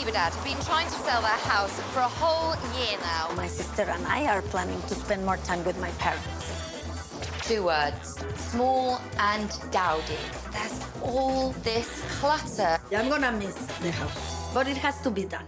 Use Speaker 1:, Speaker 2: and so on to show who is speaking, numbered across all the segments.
Speaker 1: Libertad have been trying to sell their house for a whole year now.
Speaker 2: My sister and I are planning to spend more time with my parents.
Speaker 1: 2 words, small and dowdy. There's all this clutter.
Speaker 2: I'm gonna miss the house, but it has to be done.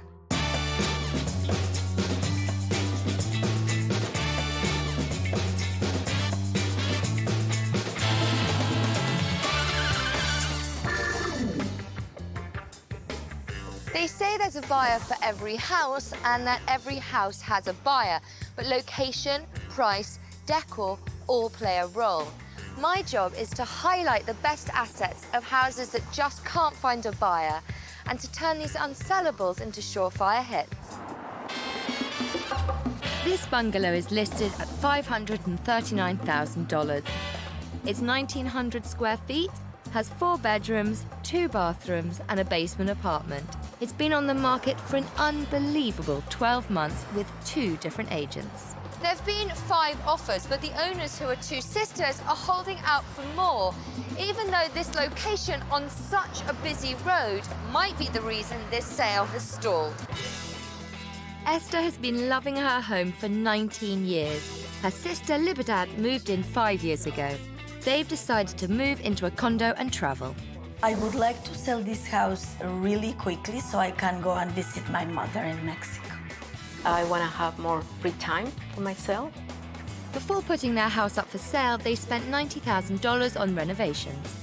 Speaker 1: They say there's a buyer for every house and that every house has a buyer, but location, price, decor all play a role. My job is to highlight the best assets of houses that just can't find a buyer and to turn these unsellables into surefire hits. This bungalow is listed at $539,000. It's 1,900 square feet, has 4 bedrooms, 2 bathrooms and a basement apartment. It's been on the market for an unbelievable 12 months with 2 different agents. There have been 5 offers, but the owners, who are 2 sisters, are holding out for more, even though this location on such a busy road might be the reason this sale has stalled. Esther has been loving her home for 19 years. Her sister Libertad moved in 5 years ago. They've decided to move into a condo and travel.
Speaker 2: I would like to sell this house really quickly so I can go and visit my mother in Mexico.
Speaker 3: I want to have more free time for myself.
Speaker 1: Before putting their house up for sale, they spent $90,000 on renovations.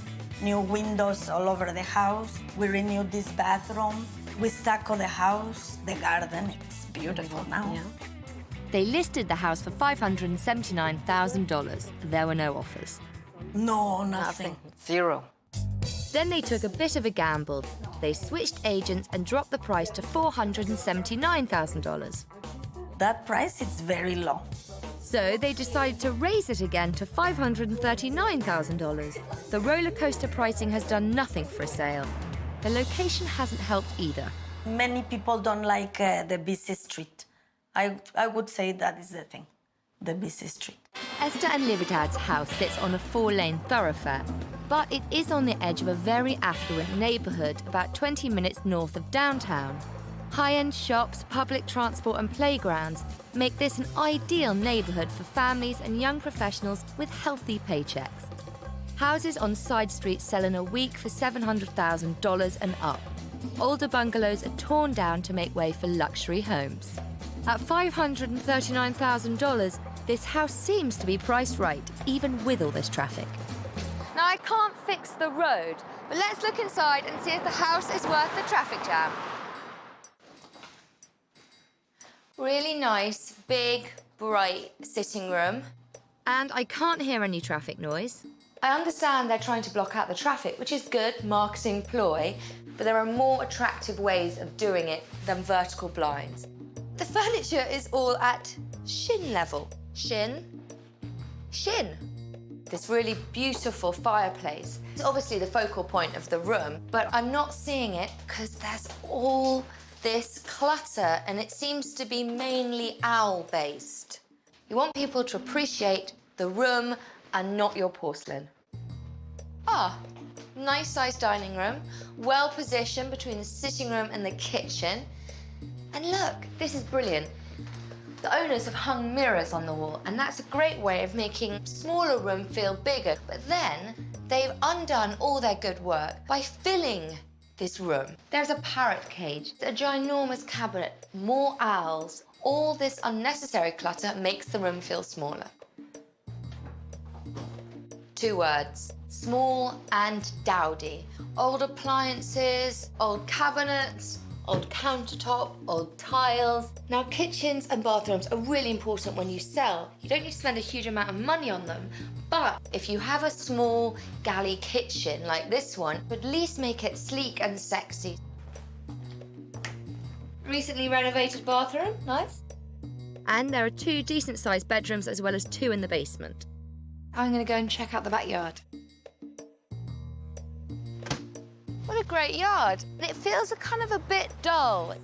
Speaker 2: New windows all over the house. We renewed this bathroom. We stucco the house, the garden. It's beautiful now.
Speaker 3: Yeah.
Speaker 1: They listed the house for $579,000. There were no offers.
Speaker 2: No, nothing.
Speaker 3: Zero.
Speaker 1: Then they took a bit of a gamble. They switched agents and dropped the price to $479,000.
Speaker 2: That price is very low.
Speaker 1: So they decided to raise it again to $539,000. The roller coaster pricing has done nothing for a sale. The location hasn't helped either.
Speaker 2: Many people don't like the busy street. I would say that is the thing, the busy street.
Speaker 1: Esther and Libertad's house sits on a 4-lane thoroughfare, but it is on the edge of a very affluent neighbourhood about 20 minutes north of downtown. High-end shops, public transport and playgrounds make this an ideal neighbourhood for families and young professionals with healthy paychecks. Houses on side streets sell in a week for $700,000 and up. Older bungalows are torn down to make way for luxury homes. At $539,000, this house seems to be priced right, even with all this traffic. Now, I can't fix the road, but let's look inside and see if the house is worth the traffic jam. Really nice, big, bright sitting room. And I can't hear any traffic noise. I understand they're trying to block out the traffic, which is good marketing ploy, but there are more attractive ways of doing it than vertical blinds. The furniture is all at shin level. Shin. This really beautiful fireplace. It's obviously the focal point of the room, but I'm not seeing it because there's all this clutter and it seems to be mainly owl-based. You want people to appreciate the room and not your porcelain. Nice sized dining room, well positioned between the sitting room and the kitchen. And look, this is brilliant. The owners have hung mirrors on the wall, and that's a great way of making smaller room feel bigger. But then they've undone all their good work by filling this room. There's a parrot cage, a ginormous cabinet, more owls. All this unnecessary clutter makes the room feel smaller. 2 words, small and dowdy. Old appliances, old cabinets, old countertop, old tiles. Now, kitchens and bathrooms are really important when you sell. You don't need to spend a huge amount of money on them, but if you have a small galley kitchen like this one, at least make it sleek and sexy. Recently renovated bathroom, nice. And there are 2 decent-sized bedrooms as well as 2 in the basement. I'm gonna go and check out the backyard. What a great yard. It feels kind of a bit dull,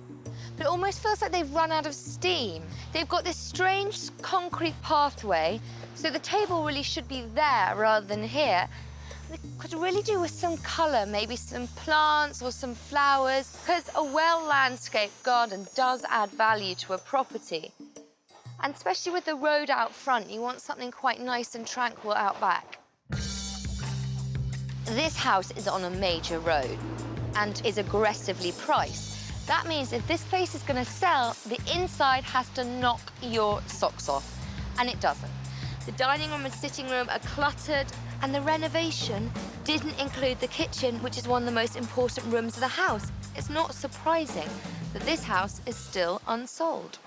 Speaker 1: but it almost feels like they've run out of steam. They've got this strange concrete pathway, so the table really should be there rather than here. Could really do with some colour, maybe some plants or some flowers, because a well-landscaped garden does add value to a property. And especially with the road out front, you want something quite nice and tranquil out back. This house is on a major road and is aggressively priced. That means if this place is going to sell, the inside has to knock your socks off, and it doesn't. The dining room and sitting room are cluttered, and the renovation didn't include the kitchen, which is one of the most important rooms of the house. It's not surprising that this house is still unsold.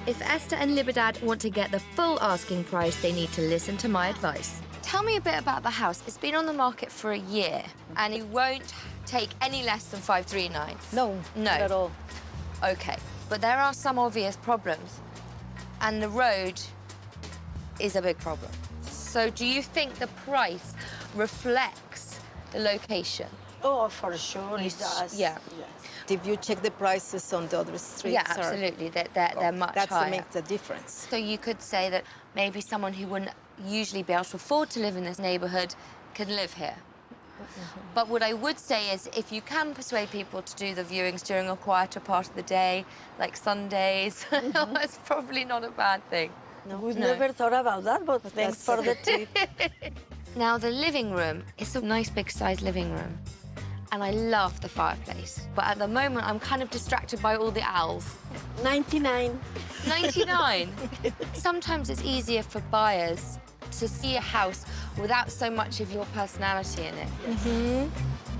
Speaker 1: If Esther and Libertad want to get the full asking price, they need to listen to my advice. Tell me a bit about the house. It's been on the market for a year, and you won't take any less than 539.
Speaker 4: No, not at all.
Speaker 1: Okay, but there are some obvious problems, and the road is a big problem. So do you think the price reflects the location?
Speaker 2: Oh, for sure it does.
Speaker 1: Yeah.
Speaker 2: Yes.
Speaker 4: If you check the prices on the other streets,
Speaker 1: Yeah, absolutely. They're much
Speaker 4: that's
Speaker 1: higher.
Speaker 4: what makes the difference.
Speaker 1: So you could say that maybe someone who wouldn't usually be able to afford to live in this neighbourhood can live here. But what I would say is if you can persuade people to do the viewings during a quieter part of the day, like Sundays, that's probably not a bad thing.
Speaker 2: No, we've never thought about that, but thanks for the tip.
Speaker 1: Now, the living room is a nice big size living room. And I love the fireplace. But at the moment, I'm kind of distracted by all the owls.
Speaker 2: 99.
Speaker 1: 99? Sometimes it's easier for buyers to see a house without so much of your personality in it.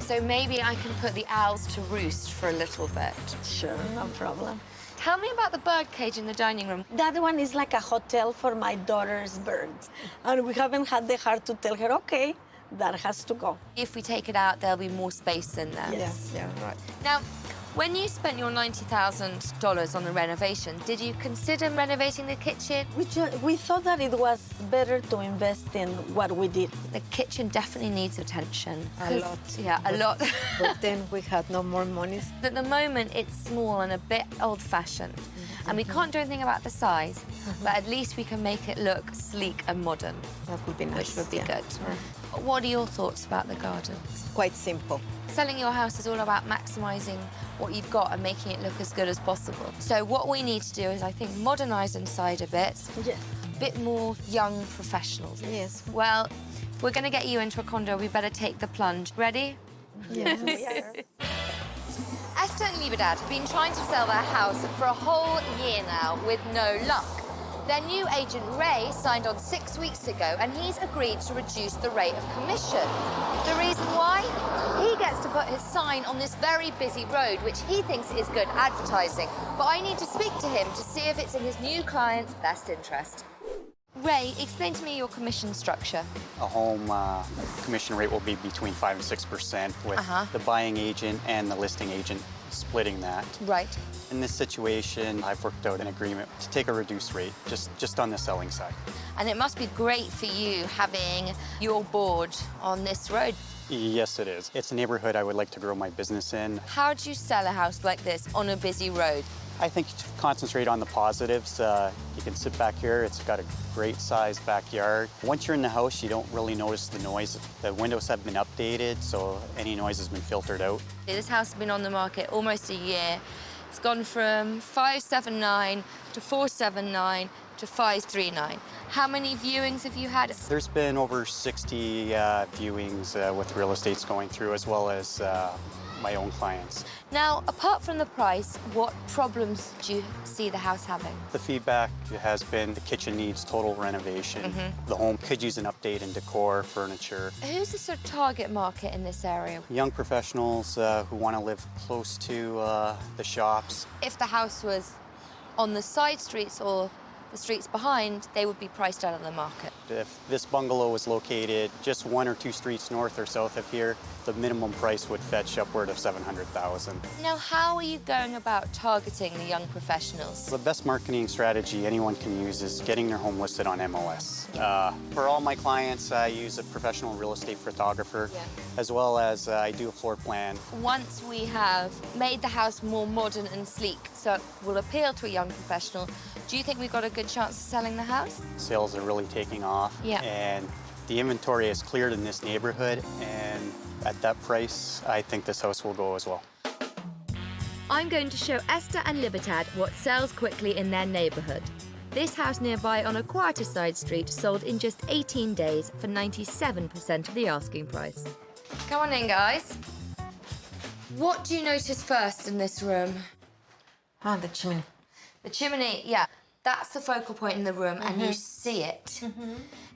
Speaker 1: So maybe I can put the owls to roost for a little bit.
Speaker 2: Sure, no problem.
Speaker 1: Tell me about the bird cage in the dining room.
Speaker 2: That one is like a hotel for my daughter's birds. And we haven't had the heart to tell her, okay, that has to go.
Speaker 1: If we take it out, there'll be more space in there.
Speaker 2: Yes, yeah, right.
Speaker 1: Now, when you spent your $90,000 on the renovation, did you consider renovating the kitchen?
Speaker 2: We thought that it was better to invest in what we did.
Speaker 1: The kitchen definitely needs attention.
Speaker 4: A lot.
Speaker 1: Yeah, a lot.
Speaker 4: But then we had no more money.
Speaker 1: At the moment, it's small and a bit old-fashioned. And we can't do anything about the size, but at least we can make it look sleek and modern.
Speaker 4: That would be nice.
Speaker 1: Which would be good. What are your thoughts about the garden?
Speaker 4: Quite simple.
Speaker 1: Selling your house is all about maximising what you've got and making it look as good as possible. So what we need to do is, I think, modernise inside a bit.
Speaker 2: Yes.
Speaker 1: A bit more young professionals.
Speaker 4: Yes.
Speaker 1: Well, if we're going to get you into a condo, we better take the plunge. Ready?
Speaker 2: Yes, we are.
Speaker 1: Esther and Libertad have been trying to sell their house for a whole year now with no luck. Their new agent, Ray, signed on 6 weeks ago, and he's agreed to reduce the rate of commission. The reason why? He gets to put his sign on this very busy road, which he thinks is good advertising. But I need to speak to him to see if it's in his new client's best interest. Ray, explain to me your commission structure.
Speaker 5: A home commission rate will be between 5% and 6%, with the buying agent and the listing agent splitting that.
Speaker 1: Right.
Speaker 5: In this situation, I've worked out an agreement to take a reduced rate, just on the selling side.
Speaker 1: And it must be great for you having your board on this road.
Speaker 5: Yes, it is. It's a neighborhood I would like to grow my business in.
Speaker 1: How do you sell a house like this on a busy road?
Speaker 5: I think to concentrate on the positives. You can sit back here. It's got a great sized backyard. Once you're in the house, you don't really notice the noise. The windows have been updated, so any noise has been filtered out.
Speaker 1: This house has been on the market almost a year. It's gone from 579 to 479 to 539. How many viewings have you had?
Speaker 5: There's been over 60 viewings with real estates going through, as well as my own clients.
Speaker 1: Now, apart from the price, what problems do you see the house having?
Speaker 5: The feedback has been the kitchen needs total renovation. The home could use an update in decor, furniture.
Speaker 1: Who's the sort of target market in this area?
Speaker 5: Young professionals who want to live close to the shops.
Speaker 1: If the house was on the side streets or the streets behind, they would be priced out of the market.
Speaker 5: If this bungalow was located just 1 or 2 streets north or south of here, the minimum price would fetch upward of $700,000.
Speaker 1: Now, how are you going about targeting the young professionals?
Speaker 5: The best marketing strategy anyone can use is getting their home listed on MLS. For all my clients, I use a professional real estate photographer, as well as I do a floor plan.
Speaker 1: Once we have made the house more modern and sleek, so it will appeal to a young professional, do you think we've got a good chance of selling the house?
Speaker 5: Sales are really taking off,
Speaker 1: Yeah.
Speaker 5: and The inventory is cleared in this neighborhood, and at that price, I think this house will go as well.
Speaker 1: I'm going to show Esther and Libertad what sells quickly in their neighbourhood. This house nearby on a quieter side street sold in just 18 days for 97% of the asking price. Come on in, guys. What do you notice first in this room?
Speaker 4: Ah, the chimney.
Speaker 1: The chimney, yeah. That's the focal point in the room, and you see it.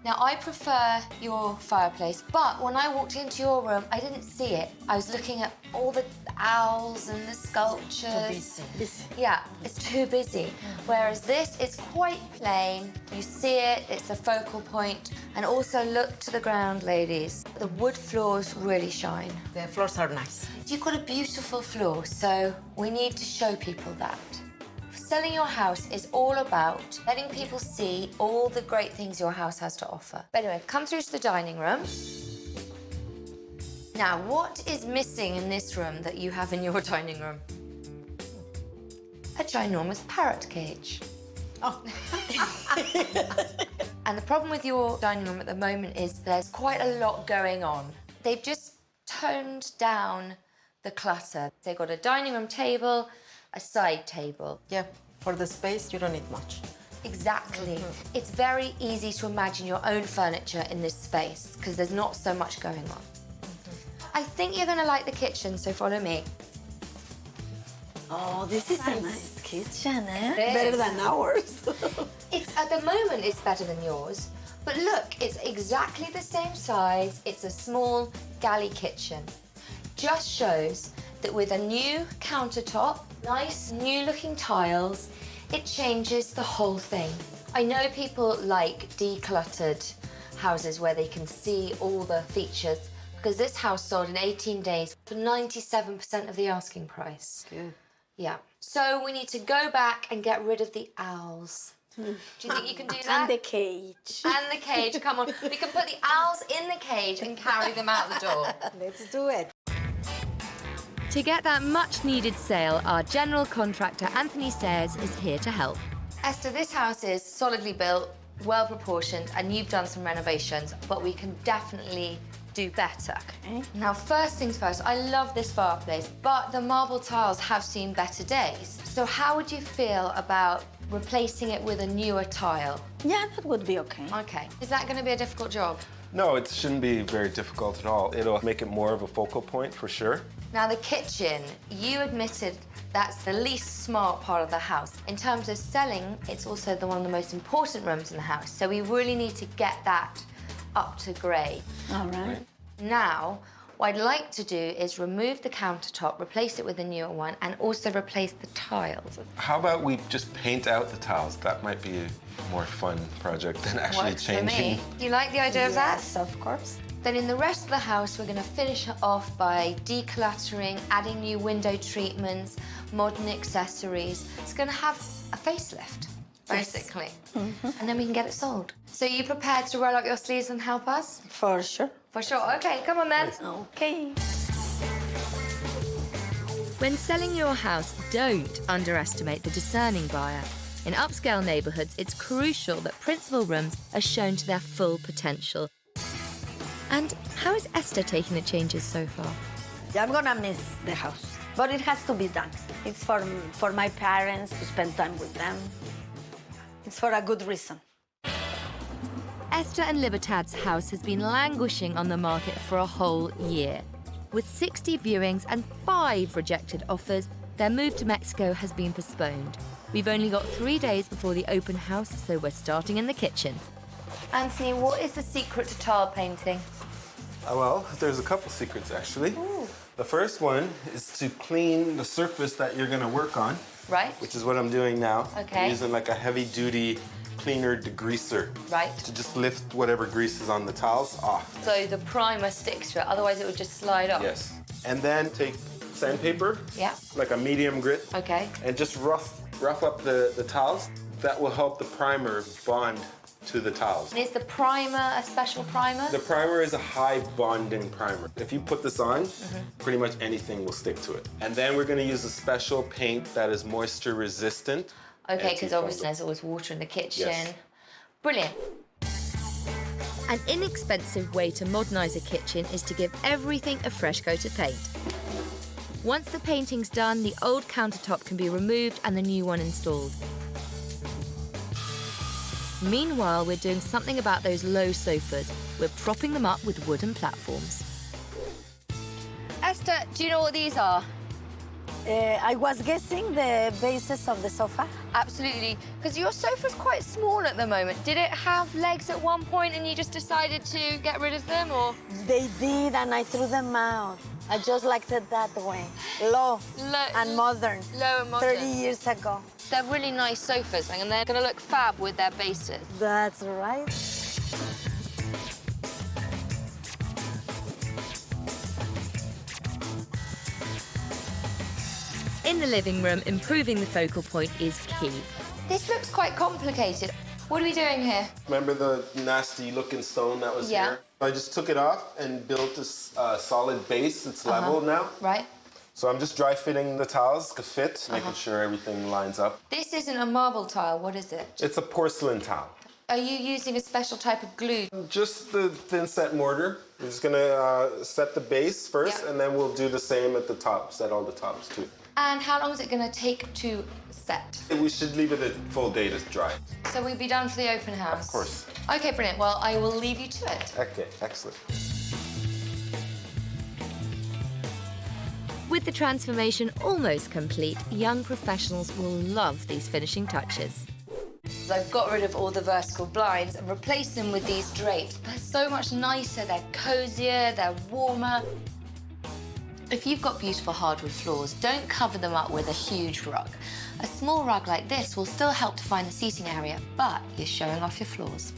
Speaker 1: Now, I prefer your fireplace, but when I walked into your room, I didn't see it. I was looking at all the owls and the sculptures.
Speaker 2: Busy.
Speaker 1: Yeah, it's too busy. Whereas this is quite plain. You see it, it's a focal point. And also look to the ground, ladies. The wood floors really shine.
Speaker 4: The floors are nice.
Speaker 1: You've got a beautiful floor, so we need to show people that. Selling your house is all about letting people see all the great things your house has to offer. But anyway, come through to the dining room. Now, what is missing in this room that you have in your dining room? A ginormous parrot cage.
Speaker 4: Oh.
Speaker 1: And the problem with your dining room at the moment is there's quite a lot going on. They've just toned down the clutter. They've got a dining room table, a side table.
Speaker 4: Yeah, for the space, you don't need much.
Speaker 1: Exactly. It's very easy to imagine your own furniture in this space because there's not so much going on. I think you're going to like the kitchen, so follow me.
Speaker 2: Oh, this is a nice kitchen, eh?
Speaker 1: It is.
Speaker 2: Better than ours.
Speaker 1: It's at the moment it's better than yours, but look, it's exactly the same size. It's a small galley kitchen. Just shows that with a new countertop, nice new-looking tiles, it changes the whole thing. I know people like decluttered houses where they can see all the features, because this house sold in 18 days for 97% of the asking price.
Speaker 4: Good.
Speaker 1: Yeah. So we need to go back and get rid of the owls. Do you think you can do that?
Speaker 2: And the cage.
Speaker 1: And the cage, come on. We can put the owls in the cage and carry them out the door.
Speaker 4: Let's do it.
Speaker 1: To get that much-needed sale, our general contractor, Anthony Sayers, is here to help. Esther, this house is solidly built, well-proportioned, and you've done some renovations, but we can definitely do better.
Speaker 2: Okay.
Speaker 1: Now, first things first, I love this fireplace, but the marble tiles have seen better days. So how would you feel about replacing it with a newer tile?
Speaker 2: Yeah, that would be okay.
Speaker 1: Okay. Is that going to be a difficult job?
Speaker 6: No, it shouldn't be very difficult at all. It'll make it more of a focal point for sure.
Speaker 1: Now, the kitchen, you admitted that's the least smart part of the house. In terms of selling, it's also one of the most important rooms in the house. So we really need to get that up to grade.
Speaker 2: All right.
Speaker 1: Now, what I'd like to do is remove the countertop, replace it with a newer one, and also replace the tiles.
Speaker 6: How about we just paint out the tiles? That might be a more fun project than actually
Speaker 1: Works for
Speaker 6: changing.
Speaker 1: me. Do you like the idea of that?
Speaker 2: Yes, of course.
Speaker 1: Then in the rest of the house, we're going to finish it off by decluttering, adding new window treatments, modern accessories. It's going to have a facelift, basically. And then we can get it sold. So you prepared to roll up your sleeves and help us?
Speaker 2: For sure.
Speaker 1: For sure. Okay, come on then.
Speaker 2: Okay.
Speaker 1: When selling your house, don't underestimate the discerning buyer. In upscale neighbourhoods, it's crucial that principal rooms are shown to their full potential. And how is Esther taking the changes so far?
Speaker 2: I'm gonna miss the house, but it has to be done. It's for my parents to spend time with them. It's for a good reason.
Speaker 1: Esther and Libertad's house has been languishing on the market for a whole year. With 60 viewings and 5 rejected offers, their move to Mexico has been postponed. We've only got 3 days before the open house, so we're starting in the kitchen. Anthony, what is the secret to tile painting?
Speaker 6: Well, there's a couple secrets actually.
Speaker 1: Ooh.
Speaker 6: The first one is to clean the surface that you're gonna work on.
Speaker 1: Right.
Speaker 6: Which is what I'm doing now.
Speaker 1: Okay.
Speaker 6: I'm using like a heavy-duty cleaner degreaser.
Speaker 1: Right.
Speaker 6: To just lift whatever grease is on the tiles off.
Speaker 1: So the primer sticks to it, otherwise it would just slide off.
Speaker 6: Yes. And then take sandpaper.
Speaker 1: Yeah.
Speaker 6: Like a medium grit.
Speaker 1: Okay.
Speaker 6: And just rough up the tiles. That will help the primer bond to the tiles.
Speaker 1: And is the primer a special primer?
Speaker 6: The primer is a high bonding primer. If you put this on, pretty much anything will stick to it. And then we're gonna use a special paint that is moisture resistant.
Speaker 1: Okay, because obviously
Speaker 6: antifungal.
Speaker 1: there's always water in the kitchen.
Speaker 6: Yes.
Speaker 1: Brilliant. An inexpensive way to modernise a kitchen is to give everything a fresh coat of paint. Once the painting's done, the old countertop can be removed and the new one installed. Meanwhile, we're doing something about those low sofas. We're propping them up with wooden platforms. Esther, do you know what these are?
Speaker 2: I was guessing the bases of the sofa.
Speaker 1: Absolutely, because your sofa's quite small at the moment. Did it have legs at one point and you just decided to get rid of them, or?
Speaker 2: They did, and I threw them out. I just liked it that way. Low and modern.
Speaker 1: Low and modern.
Speaker 2: 30 years ago.
Speaker 1: They're really nice sofas, and they're going to look fab with their bases.
Speaker 2: That's right.
Speaker 1: In the living room, improving the focal point is key. This looks quite complicated. What are we doing here?
Speaker 6: Remember the nasty-looking stone that was here? I just took it off and built a solid base. It's level now.
Speaker 1: Right.
Speaker 6: So I'm just dry fitting the tiles to fit, making sure everything lines up.
Speaker 1: This isn't a marble tile. What is it?
Speaker 6: It's a porcelain tile.
Speaker 1: Are you using a special type of glue?
Speaker 6: Just the thin set mortar. We're just gonna set the base first, and then we'll do the same at the top, set all the tops too.
Speaker 1: And how long is it going to take to set?
Speaker 6: We should leave it a full day to dry.
Speaker 1: So we'll be done for the open house?
Speaker 6: Of course.
Speaker 1: Okay, brilliant. Well, I will leave you to it.
Speaker 6: Okay, excellent.
Speaker 1: With the transformation almost complete, young professionals will love these finishing touches. I've got rid of all the vertical blinds and replaced them with these drapes. They're so much nicer, they're cozier, they're warmer. If you've got beautiful hardwood floors, don't cover them up with a huge rug. A small rug like this will still help define the seating area, but you're showing off your floors.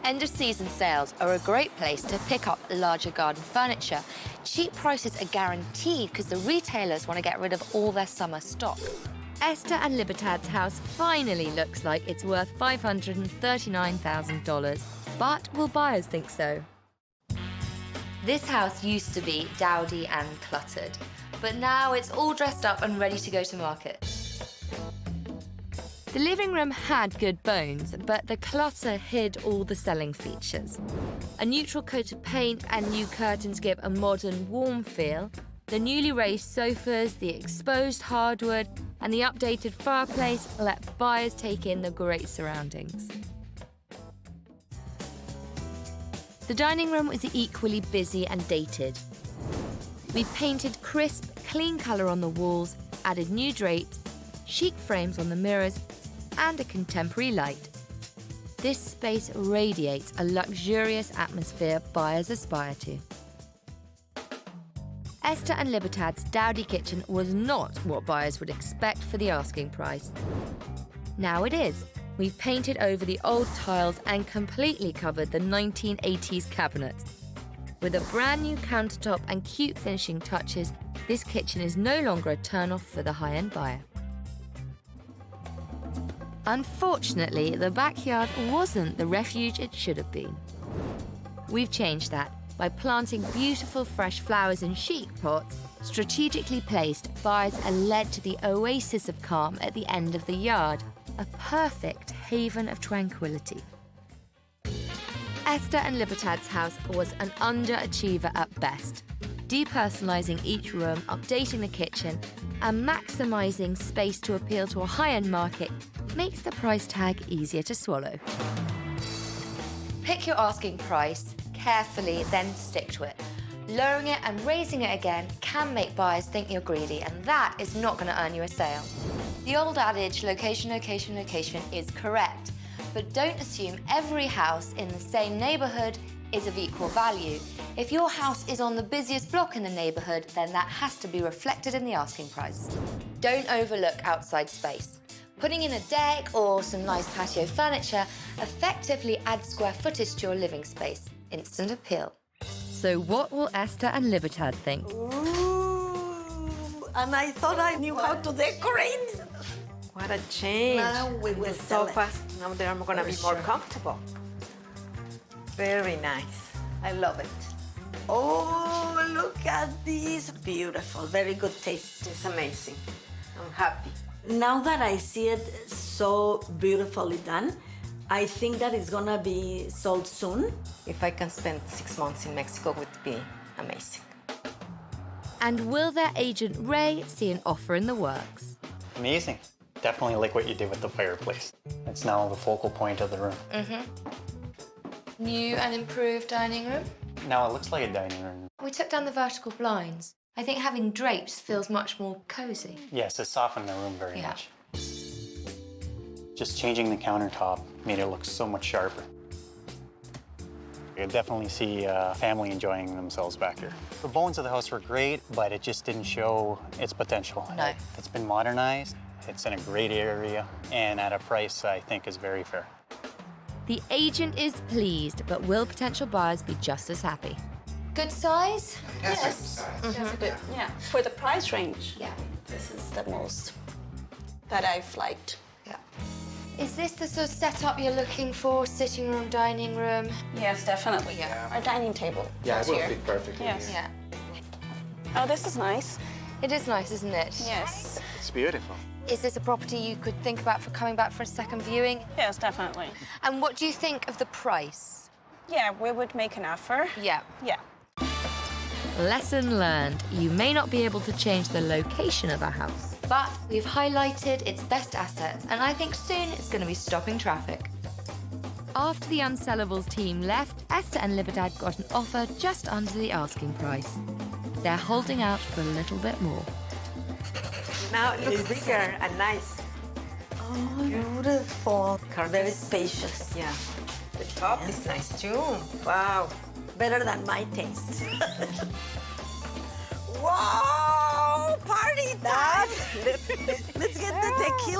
Speaker 1: End-of-season sales are a great place to pick up larger garden furniture. Cheap prices are guaranteed because the retailers want to get rid of all their summer stock. Esther and Libertad's house finally looks like it's worth $539,000. But will buyers think so? This house used to be dowdy and cluttered, but now it's all dressed up and ready to go to market. The living room had good bones, but the clutter hid all the selling features. A neutral coat of paint and new curtains give a modern, warm feel. The newly raised sofas, the exposed hardwood, and the updated fireplace let buyers take in the great surroundings. The dining room was equally busy and dated. We painted crisp, clean colour on the walls, added new drapes, chic frames on the mirrors, and a contemporary light. This space radiates a luxurious atmosphere buyers aspire to. Esther and Libertad's dowdy kitchen was not what buyers would expect for the asking price. Now it is. We've painted over the old tiles and completely covered the 1980s cabinets. With a brand new countertop and cute finishing touches, this kitchen is no longer a turn-off for the high-end buyer. Unfortunately, the backyard wasn't the refuge it should have been. We've changed that by planting beautiful fresh flowers in chic pots. Strategically placed, buyers are led to the oasis of calm at the end of the yard, a perfect haven of tranquility. Esther and Libertad's house was an underachiever at best, depersonalizing each room, updating the kitchen, and maximizing space to appeal to a high-end market makes the price tag easier to swallow. Pick your asking price carefully, then stick to it. Lowering it and raising it again can make buyers think you're greedy, and that is not going to earn you a sale. The old adage, location, location, location, is correct, but don't assume every house in the same neighborhood is of equal value. If your house is on the busiest block in the neighborhood, then that has to be reflected in the asking price. Don't overlook outside space. Putting in a deck or some nice patio furniture effectively adds square footage to your living space. Instant appeal. So what will Esther and Libertad think?
Speaker 2: Ooh, and I thought I knew how to decorate.
Speaker 4: What a change.
Speaker 2: Now we will
Speaker 4: the
Speaker 2: sell it.
Speaker 4: sofas, now they're going to be more comfortable. Very nice.
Speaker 2: I love it. Oh, look at this. Beautiful, very good taste.
Speaker 4: It's amazing. I'm happy.
Speaker 2: Now that I see it so beautifully done, I think that it's gonna be sold soon.
Speaker 3: If I can spend 6 months in Mexico, would be amazing.
Speaker 1: And will their agent Ray see an offer in the works?
Speaker 5: Amazing. Definitely like what you did with the fireplace. It's now the focal point of the room.
Speaker 1: New and improved dining room.
Speaker 5: Now it looks like a dining room.
Speaker 1: We took down the vertical blinds. I think having drapes feels much more cozy.
Speaker 5: Yes, it softened the room very
Speaker 1: Yeah.
Speaker 5: much. Just changing the countertop made it look so much sharper. I could definitely see a family enjoying themselves back here. The bones of the house were great, but it just didn't show its potential.
Speaker 1: No.
Speaker 5: It's been modernized, it's in a great area, and at a price I think is very fair.
Speaker 1: The agent is pleased, but will potential buyers be just as happy? Good size?
Speaker 7: Yes. That's a good, yeah. For the price range,
Speaker 1: Yeah.
Speaker 7: this is the most that I've liked.
Speaker 1: Yeah. Is this the sort of setup you're looking for? Sitting room, dining room?
Speaker 7: Yes, definitely.
Speaker 1: Yeah.
Speaker 7: Our dining table.
Speaker 6: Yeah,
Speaker 7: that's
Speaker 6: it will
Speaker 7: here.
Speaker 6: fit perfectly.
Speaker 7: Yes.
Speaker 1: Yeah.
Speaker 7: Oh, this is nice.
Speaker 1: It is nice, isn't it?
Speaker 7: Yes.
Speaker 5: It's beautiful.
Speaker 1: Is this a property you could think about for coming back for a second viewing?
Speaker 7: Yes, definitely.
Speaker 1: And what do you think of the price?
Speaker 7: Yeah, we would make an offer.
Speaker 1: Yeah.
Speaker 7: Yeah.
Speaker 1: Lesson learned. You may not be able to change the location of a house, but we've highlighted its best assets, and I think soon it's going to be stopping traffic. After the Unsellables team left, Esther and Libertad got an offer just under the asking price. They're holding out for a little bit more.
Speaker 4: Now it looks bigger and nice.
Speaker 2: Oh, beautiful. Very spacious.
Speaker 4: Yeah. The top is nice too. Wow.
Speaker 2: Better than my taste. Wow! Party time! Let's get the tequila.